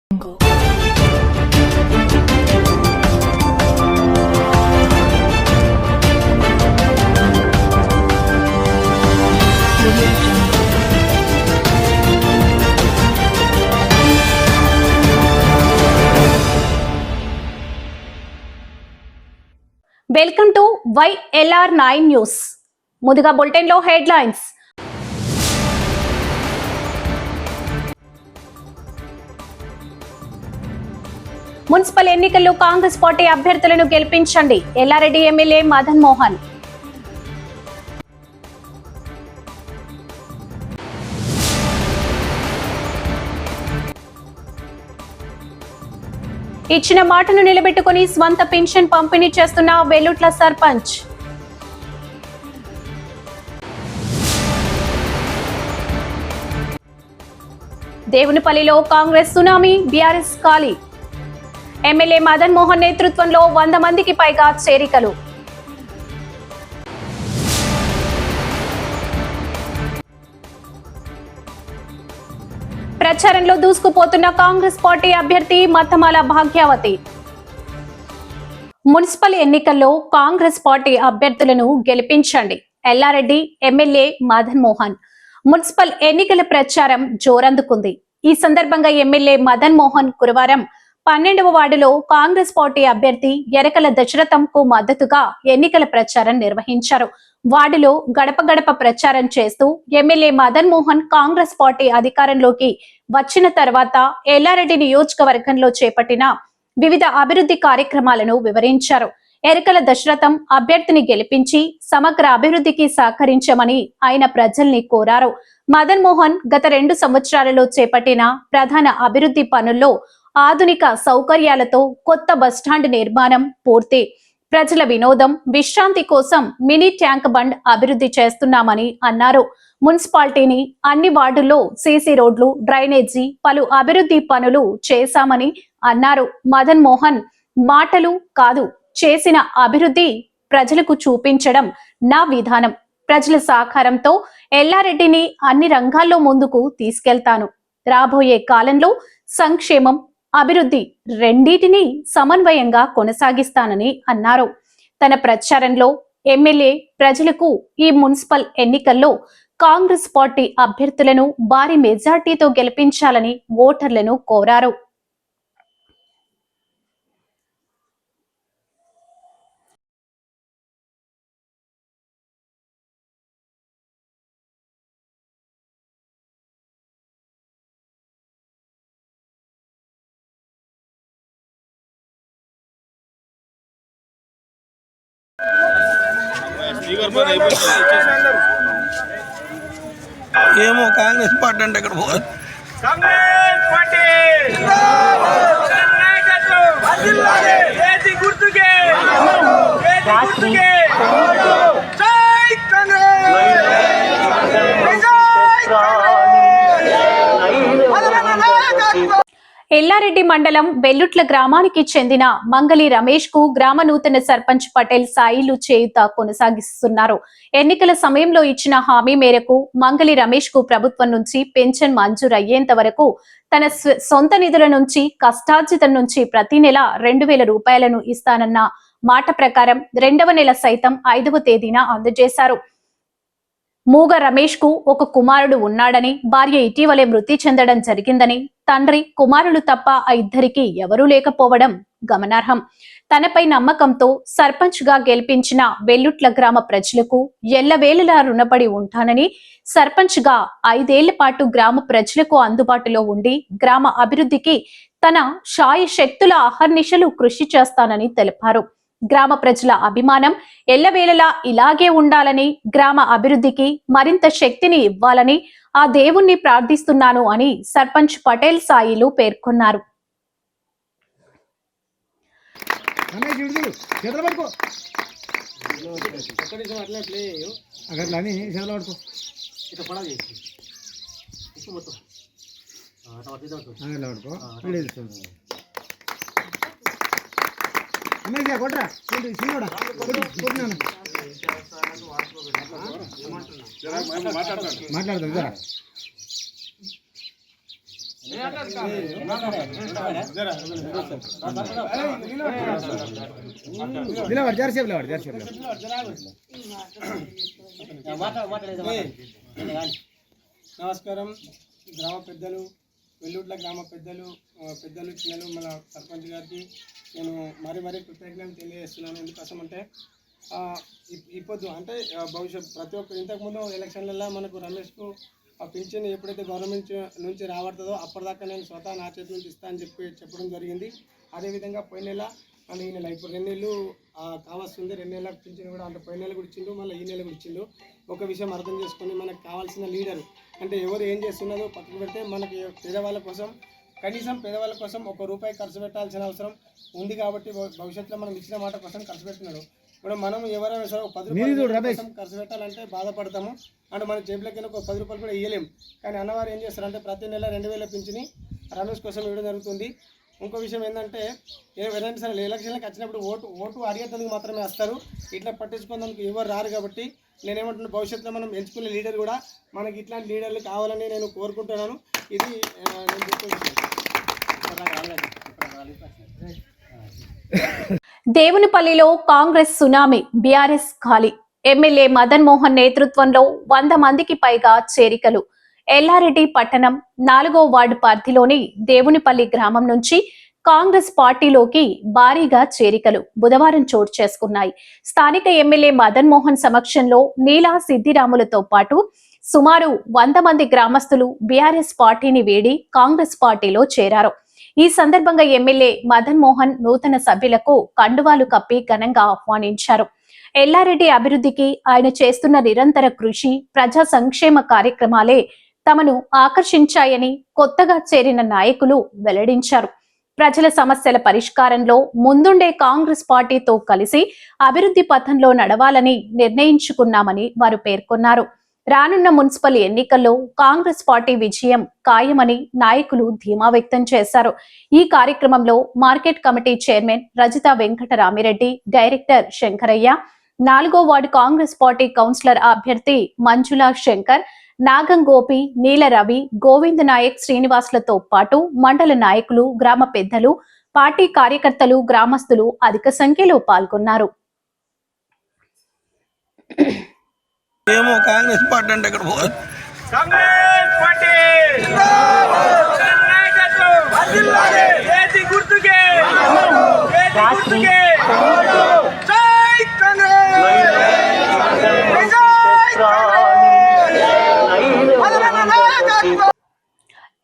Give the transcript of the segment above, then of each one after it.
Welcome to YLR9 news. ముందుగా bulletin లో headlines. Municipal ఎన్నికల్లో కాంగ్రెస్ పార్టీ అభ్యర్థులను గెలిపించండి. ఎల్లారెడ్డి ఎమ్మెల్యే మదన్ మోహన్. ఇచ్చిన మాటను నిలబెట్టుకుని స్వంత పెన్షన్ పంపిణీ చేస్తున్న వెల్లుట్ల సర్పంచ్. దేవునిపల్లిలో కాంగ్రెస్ సునామీ, బీఆర్ఎస్ ఖాళీ. ఎమ్మెల్యే మదన్ మోహన్ నేతృత్వంలో 100 మందికి పైగా చేరికలు. ప్రచారంలో దూసుకుపోతున్న కాంగ్రెస్ పార్టీ అభ్యర్థి మత్తమాల భాగ్యావతి. మున్సిపల్ ఎన్నికల్లో కాంగ్రెస్ పార్టీ అభ్యర్థులను గెలిపించండి. ఎల్లారెడ్డి ఎమ్మెల్యే మదన్ మోహన్. మున్సిపల్ ఎన్నికల ప్రచారం జోరందుకుంది. ఈ సందర్భంగా ఎమ్మెల్యే మదన్ మోహన్ గురువారం 12వ వార్డులో కాంగ్రెస్ పార్టీ అభ్యర్థి ఎరకల దశరథంకు మద్దతుగా ఎన్నికల ప్రచారం నిర్వహించారు. వార్డులో గడప గడప ప్రచారం చేస్తూ ఎమ్మెల్యే మదన్ మోహన్ కాంగ్రెస్ పార్టీ అధికారంలోకి వచ్చిన తర్వాత ఎల్లారెడ్డి నియోజకవర్గంలో చేపట్టిన వివిధ అభివృద్ధి కార్యక్రమాలను వివరించారు. ఎరకల దశరథం అభ్యర్థిని గెలిపించి సమగ్ర అభివృద్ధికి సహకరించమని ఆయన ప్రజల్ని కోరారు. మదన్ మోహన్ గత 2 సంవత్సరాలలో చేపట్టిన ప్రధాన అభివృద్ధి పనుల్లో ఆధునిక సౌకర్యాలతో కొత్త బస్టాండ్ నిర్మాణం పూర్తి, ప్రజల వినోదం, విశ్రాంతి కోసం మినీ ట్యాంక్ బండ్ అభివృద్ధి చేస్తున్నామని అన్నారు. మున్సిపాలిటీని అన్ని వార్డుల్లో సీసీ రోడ్లు, డ్రైనేజీ, పలు అభివృద్ధి పనులు చేశామని అన్నారు. మదన్ మోహన్ మాటలు కాదు, చేసిన అభివృద్ధి ప్రజలకు చూపించడం నా విధానం. ప్రజల సహకారంతో ఎల్లారెడ్డిని అన్ని రంగాల్లో ముందుకు తీసుకెళ్తాను. రాబోయే కాలంలో సంక్షేమం, అభివృద్ధి రెండింటినీ సమన్వయంగా కొనసాగిస్తానని అన్నారు. తన ప్రచారంలో ఎమ్మెల్యే ప్రజలకు ఈ మున్సిపల్ ఎన్నికల్లో కాంగ్రెస్ పార్టీ అభ్యర్థులను భారీ మెజార్టీతో గెలిపించాలని ఓటర్లను కోరారు. ఏమో కాంగ్రెస్ పార్టీ అంటే ఇక్కడ పోదు. ఎల్లారెడ్డి మండలం వెల్లుట్ల గ్రామానికి చెందిన మంగళి రమేష్ కు గ్రామ నూతన సర్పంచ్ పటేల్ సాయిలు చేయుత కొనసాగిస్తున్నారు. ఎన్నికల సమయంలో ఇచ్చిన హామీ మేరకు మంగళి రమేష్ కు ప్రభుత్వం నుంచి పెన్షన్ మంజూరు అయ్యేంత వరకు తన సొంత నిధుల నుంచి, కష్టార్జితం నుంచి ప్రతి నెల 2000 రూపాయలను ఇస్తానన్న మాట ప్రకారం 2వ నెల సైతం 5వ తేదీన అందజేశారు. మూగ రమేష్ కు ఒక కుమారుడు ఉన్నాడని, భార్య ఇటీవలే మృతి చెందడం జరిగిందని, తండ్రి, కుమారులు తప్ప ఆ ఇద్దరికి ఎవరూ లేకపోవడం గమనార్హం. తనపై నమ్మకంతో సర్పంచ్ గా గెలిపించిన వెల్లుట్ల గ్రామ ప్రజలకు ఎల్లవేళలా రుణపడి ఉంటానని, సర్పంచ్ గా 5 ఏళ్ల పాటు గ్రామ ప్రజలకు అందుబాటులో ఉండి గ్రామ అభివృద్ధికి తన శాయశక్తుల అహర్నిశలు కృషి చేస్తానని తెలిపారు. గ్రామ ప్రజల అభిమానం ఎల్లవేళలా ఇలాగే ఉండాలని, గ్రామ అభివృద్ధికి మరింత శక్తిని ఇవ్వాలని ఆ దేవుణ్ణి ప్రార్థిస్తున్నాను అని సర్పంచ్ పటేల్ సాయిలు పేర్కొన్నారు. మాట్లాడదాం నమస్కారం. గ్రామ పెద్దలు, వెల్లూట్ల గ్రామ పెద్దలు, చిన్నలు, మన సర్పంచ్ గారికి నేను మరీ కృతజ్ఞతలు తెలియజేస్తున్నాను. ఎందుకోసం అంటే ఇప్పుడు అంటే భవిష్యత్ ప్రతి ఒక్క ఇంతకుముందు ఎలక్షన్లలో మనకు రమేష్కు పింఛన్ ఎప్పుడైతే గవర్నమెంట్ నుంచి రాబడుతుందో అప్పటిదాకా నేను స్వతహా నా చేతి నుంచి ఇస్తా అని చెప్పడం జరిగింది. అదేవిధంగా పోయిన నెల మళ్ళీ ఈ నెల ఇప్పుడు 2 నెలలు కావాల్సింది. 2 నెలలకు పింఛన్ కూడా అంటే పోయిన నెల కూడా ఇచ్చిండు, మళ్ళీ ఈ నెల కూడా ఇచ్చిండు. ఒక విషయం అర్థం చేసుకొని మనకు కావాల్సిన లీడరు అంటే ఎవరు ఏం చేస్తున్నదో పక్కన పెడితే మనకి పేదవాళ్ళ కోసం కనీసం పేదవాళ్ళ కోసం ₹1 ఖర్చు పెట్టాల్సిన అవసరం ఉంది. కాబట్టి భవిష్యత్తులో మనం ఇచ్చిన మాట కోసం ఖర్చు పెట్టినాడు. ఇప్పుడు మనం ఎవరైనా సరే ₹10 కోసం ఖర్చు పెట్టాలంటే బాధపడతాము. అంటే మన జేబులకి ఒక ₹10 కూడా ఇవ్వలేము. కానీ అన్నవారు ఏం చేస్తారంటే ప్రతి నెల 2000 పింఛని రమేష్ కోసం ఇవ్వడం జరుగుతుంది. ఇంకో విషయం ఏంటంటే ఎవరైనా సరే ఎలక్షన్లకు వచ్చినప్పుడు ఓటు అడిగేందుకు మాత్రమే వస్తారు. ఇట్లా పట్టించుకోవడానికి ఎవరు రారు. కాబట్టి నేనేమంటున్నా, భవిష్యత్తులో మనం ఎంచుకునే లీడర్ కూడా మనకి ఇట్లాంటి లీడర్లు కావాలని నేను కోరుకుంటున్నాను. ఇది నేను చెప్పే విషయం. దేవునిపల్లిలో కాంగ్రెస్ సునామీ, బీఆర్ఎస్ ఖాళీ. ఎమ్మెల్యే మదన్ మోహన్ నేతృత్వంలో 100 మందికి పైగా చేరికలు. ఎల్లారెడ్డి పట్టణం 4వ వార్డు పరిధిలోని దేవునిపల్లి గ్రామం నుంచి కాంగ్రెస్ పార్టీలోకి భారీగా చేరికలు బుధవారం చోటు చేసుకున్నాయి. స్థానిక ఎమ్మెల్యే మదన్ మోహన్ సమక్షంలో నీలా సిద్దిరాములతో పాటు సుమారు 100 మంది గ్రామస్తులు బీఆర్ఎస్ పార్టీని వీడి కాంగ్రెస్ పార్టీలో చేరారు. ఈ సందర్భంగా ఎమ్మెల్యే మదన్ మోహన్ నూతన సభ్యులకు కండువాలు కప్పి ఘనంగా ఆహ్వానించారు. ఎల్లారెడ్డి అభివృద్ధికి ఆయన చేస్తున్న నిరంతర కృషి, ప్రజా సంక్షేమ కార్యక్రమాలే తమను ఆకర్షించాయని కొత్తగా చేరిన నాయకులు వెల్లడించారు. ప్రజల సమస్యల పరిష్కారంలో ముందుండే కాంగ్రెస్ పార్టీతో కలిసి అభివృద్ధి పథంలో నడవాలని నిర్ణయించుకున్నామని వారు పేర్కొన్నారు. రానున్న మున్సిపల్ ఎన్నికల్లో కాంగ్రెస్ పార్టీ విజయం ఖాయమని నాయకులు ధీమా వ్యక్తం చేశారు. ఈ కార్యక్రమంలో market committee chairman Rajitha Venkataramireddy, director Shankaraiah, 4వ వార్డు కాంగ్రెస్ పార్టీ కౌన్సిలర్ అభ్యర్థి మంజులా శంకర్, నాగం గోపి, నీల రవి, గోవింద్ నాయక్, శ్రీనివాసులతో పాటు మండల నాయకులు, గ్రామ పెద్దలు, పార్టీ కార్యకర్తలు, గ్రామస్తులు అధిక సంఖ్యలో పాల్గొన్నారు. ఏమో కాంగ్రెస్ పార్టీ అంటే ఇక్కడ పోదు. కాంగ్రెస్ పార్టీ ఏది గుర్తుకే జై కాంగ్రెస్.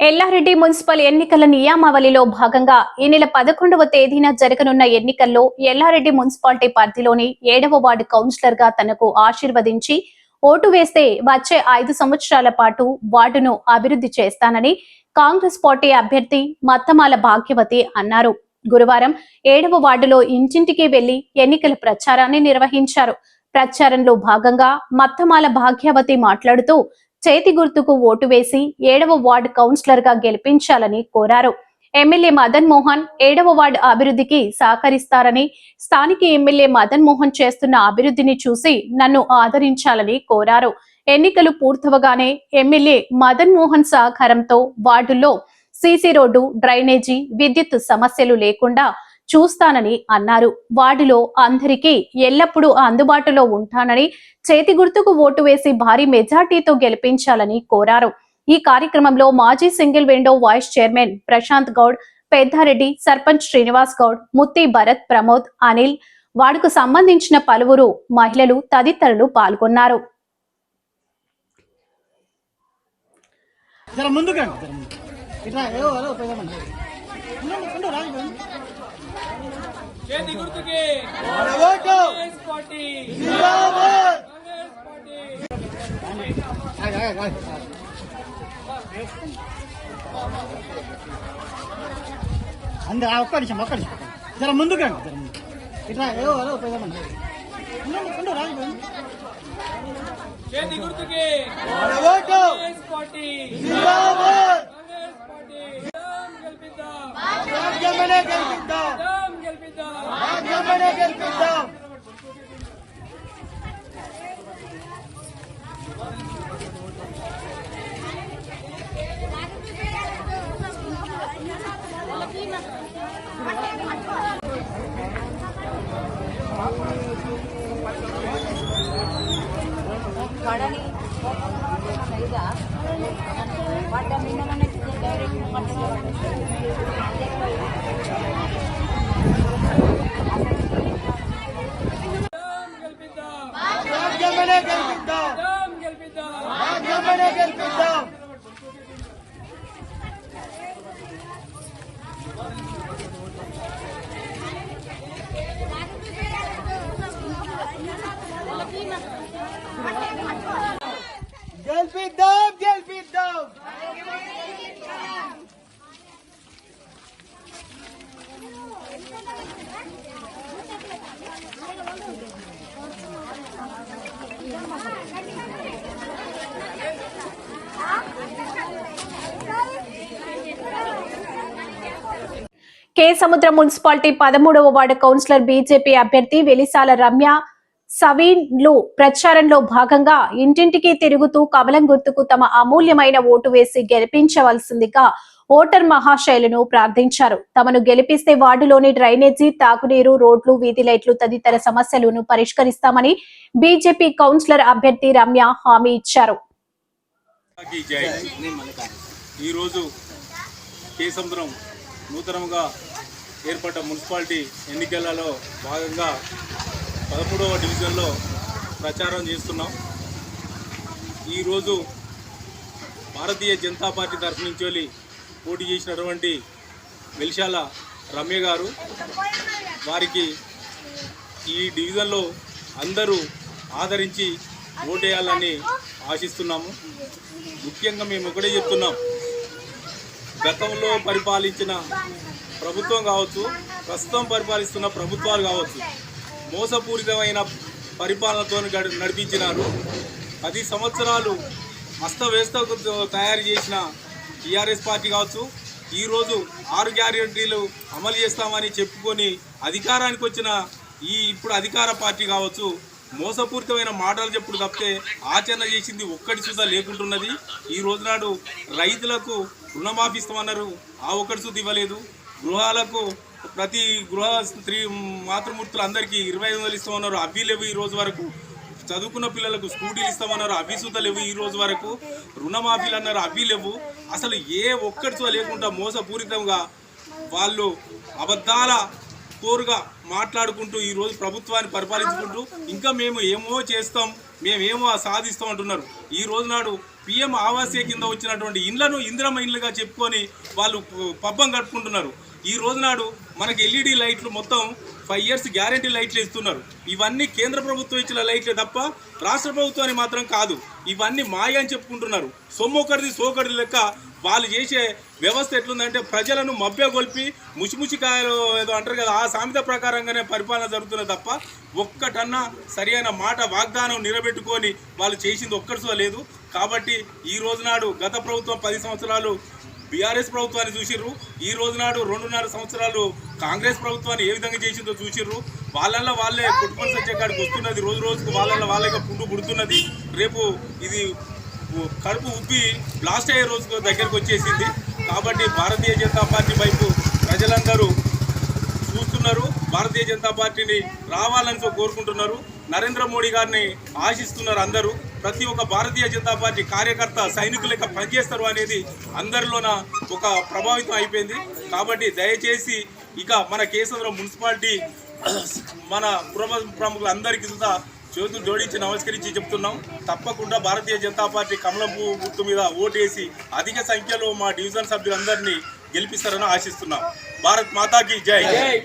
ఎల్లారెడ్డి మున్సిపల్ ఎన్నికల నియామావళిలో భాగంగా ఈ నెల 11వ తేదీన జరగనున్న ఎన్నికల్లో ఎల్లారెడ్డి మున్సిపాలిటీ పరిధిలోని 7వ వార్డు కౌన్సిలర్ గా తనకు ఆశీర్వదించి ఓటు వేస్తే వచ్చే 5 సంవత్సరాల పాటు వార్డును అభివృద్ధి చేస్తానని కాంగ్రెస్ పార్టీ అభ్యర్థి మత్తమాల భాగ్యవతి అన్నారు. గురువారం 7వ వార్డులో ఇంటింటికి వెళ్లి ఎన్నికల ప్రచారాన్ని నిర్వహించారు. ప్రచారంలో భాగంగా మత్తమాల భాగ్యవతి మాట్లాడుతూ చేతి గుర్తుకు ఓటు వేసి 7వ వార్డు కౌన్సిలర్ గా గెలిపించాలని కోరారు. ఎమ్మెల్యే మదన్ మోహన్ 7వ వార్డు అభివృద్ధికి సహకరిస్తారని, స్థానిక ఎమ్మెల్యే మదన్ మోహన్ చేస్తున్న అభివృద్ధిని చూసి నన్ను ఆదరించాలని కోరారు. ఎన్నికలు పూర్తవగానే ఎమ్మెల్యే మదన్ మోహన్ సహకారంతో వార్డుల్లో సీసీ రోడ్డు, డ్రైనేజీ, విద్యుత్ సమస్యలు లేకుండా చూస్తానని అన్నారు. వార్డులో అందరికీ ఎల్లప్పుడూ అందుబాటులో ఉంటానని, చేతి గుర్తుకు ఓటు వేసి భారీ మెజార్టీతో గెలిపించాలని కోరారు. ఈ కార్యక్రమంలో మాజీ single window vice chairman Prashanth Goud, Peddareddy, sarpanch Srinivas Goud, Muthi Bharath, Pramod, Anil, వార్డుకు సంబంధించిన పలువురు మహిళలు తదితరులు పాల్గొన్నారు. అందరూ ఒక్క నిమిషం జర ముందుకు ఇట్లా చేతి గుర్తుకే గెలిపిద్దాం. కే సముద్రం మున్సిపాలిటీ 13వ వార్డు కౌన్సిలర్ బీజేపీ అభ్యర్థి వెలిసాల రమ్య సవీన్లు ప్రచారంలో భాగంగా ఇంటింటికి తిరుగుతూ కమలం గుర్తుకు తమ అమూల్యమైన ఓటు వేసి గెలిపించవలసిందిగా ఓటర్ మహాశైలును ప్రార్థించారు. తమను గెలిపిస్తే వార్డులోని డ్రైనేజీ, తాగునీరు, రోడ్లు, వీధి లైట్లు తదితర సమస్యలను పరిష్కరిస్తామని బీజేపీ కౌన్సిలర్ అభ్యర్థి రమ్య హామీ ఇచ్చారు. ఈరోజు కే సముద్రం నూతనంగా ఏర్పడ్డ మున్సిపాలిటీ ఎన్నికలలో భాగంగా 13వ డివిజన్లో ప్రచారం చేస్తున్నాం. ఈరోజు భారతీయ జనతా పార్టీ తరఫు నుంచి పోటీ చేసినటువంటి వెలిశాల రమ్య గారు, వారికి ఈ డివిజన్లో అందరూ ఆదరించి ఓటేయాలని ఆశిస్తున్నాము. ముఖ్యంగా మేము ఒకటే చెప్తున్నాం, గతంలో పరిపాలించిన ప్రభుత్వం కావచ్చు, ప్రస్తుతం పరిపాలిస్తున్న ప్రభుత్వాలు కావచ్చు, మోసపూరితమైన పరిపాలనతో నడిపించినారు. 10 సంవత్సరాలు అస్తవ్యస్తతో తయారు చేసిన టీఆర్ఎస్ పార్టీ కావచ్చు, ఈరోజు 6 గ్యారెంటీలు అమలు చేస్తామని చెప్పుకొని అధికారానికి వచ్చిన ఇప్పుడు అధికార పార్టీ కావచ్చు, మోసపూరితమైన మాటలు చెప్పుడు తప్పితే ఆచరణ చేసింది ఒక్కటి సుధా లేకుంటున్నది. ఈ రోజునాడు రైతులకు రుణమాఫీ ఇస్తామన్నారు, ఆ ఒక్కటి సుధా ఇవ్వలేదు. గృహాలకు ప్రతి గృహ స్త్రీ మాతృమూర్తులు అందరికీ 2500 ఇస్తామన్నారు, అవి లేవు ఈ రోజు వరకు. చదువుకున్న పిల్లలకు స్కూటీలు ఇస్తామన్నారు, అవి సుధా లేవు ఈ రోజు వరకు. రుణమాఫీలు అన్నారు, అవి లేవు. అసలు ఏ ఒక్కటి సుధా లేకుండా మోసపూరితంగా వాళ్ళు అబద్ధాల కోరుగా మాట్లాడుకుంటూ ఈరోజు ప్రభుత్వాన్ని పరిపాలించుకుంటూ ఇంకా మేము ఏమో చేస్తాం, మేమేమో సాధిస్తాం అంటున్నారు. ఈ రోజు నాడు పిఎం ఆవాసే కింద వచ్చినటువంటి ఇండ్లను ఇందిరమ్మ ఇండ్లుగా చెప్పుకొని వాళ్ళు పబ్బం గడుపుకుంటున్నారు. ఈ రోజు నాడు మనకి ఎల్ఈడి లైట్లు మొత్తం 5 years గ్యారెంటీ లైట్లు ఇస్తున్నారు. ఇవన్నీ కేంద్ర ప్రభుత్వం ఇచ్చిన లైట్లే తప్ప రాష్ట్ర ప్రభుత్వాన్ని మాత్రం కాదు. ఇవన్నీ మాయ అని చెప్పుకుంటున్నారు. సొమ్మొకరిది సోకరిది లెక్క వాళ్ళు చేసే వ్యవస్థ ఎట్లుందంటే ప్రజలను మభ్యగొల్పి ముచిముచికాయలు ఏదో అంటారు కదా, ఆ సామెత ప్రకారంగానే పరిపాలన జరుగుతున్నది తప్ప ఒక్కటన్నా సరైన మాట వాగ్దానం నిలబెట్టుకొని వాళ్ళు చేసింది ఒక్కటి లేదు. కాబట్టి ఈ రోజు నాడు గత ప్రభుత్వం 10 సంవత్సరాలు బీఆర్ఎస్ ప్రభుత్వాన్ని చూసిర్రు, ఈ రోజు నాడు 2.5 సంవత్సరాలు కాంగ్రెస్ ప్రభుత్వాన్ని ఏ విధంగా చేసిందో చూసిర్రు. వాళ్ళల్లో వాళ్ళే కొట్టుకొని సత్యకాడికి వస్తున్నది, రోజు రోజుకు వాళ్ళల్లో వాళ్ళగా పుండు పుడుతున్నది. రేపు ఇది కడుపు ఉబ్బి బ్లాస్ట్ అయ్యే రోజుకు దగ్గరకు వచ్చేసింది. కాబట్టి భారతీయ జనతా పార్టీ వైపు ప్రజలందరూ చూస్తున్నారు, భారతీయ జనతా పార్టీని రావాలని కోరుకుంటున్నారు, నరేంద్ర మోడీ గారిని ఆశిస్తున్నారు. అందరూ ప్రతి ఒక్క భారతీయ జనతా పార్టీ కార్యకర్త సైనికులు లెక్క పనిచేస్తారు అనేది అందరిలోన ఒక ప్రభావితం అయిపోయింది. కాబట్టి దయచేసి ఇక మన కే సముద్రం మున్సిపాలిటీ మన ప్రముఖులందరికీ కూడా చేతులు జోడించి నమస్కరించి చెప్తున్నాం. తప్పకుండా భారతీయ జనతా పార్టీ కమలం పువ్వు గుర్తు మీద ఓటేసి అధిక సంఖ్యలో మా డివిజన్ సభ్యులందరినీ గెలిపిస్తారని ఆశిస్తున్నాం. భారత్ మాతాకి జై.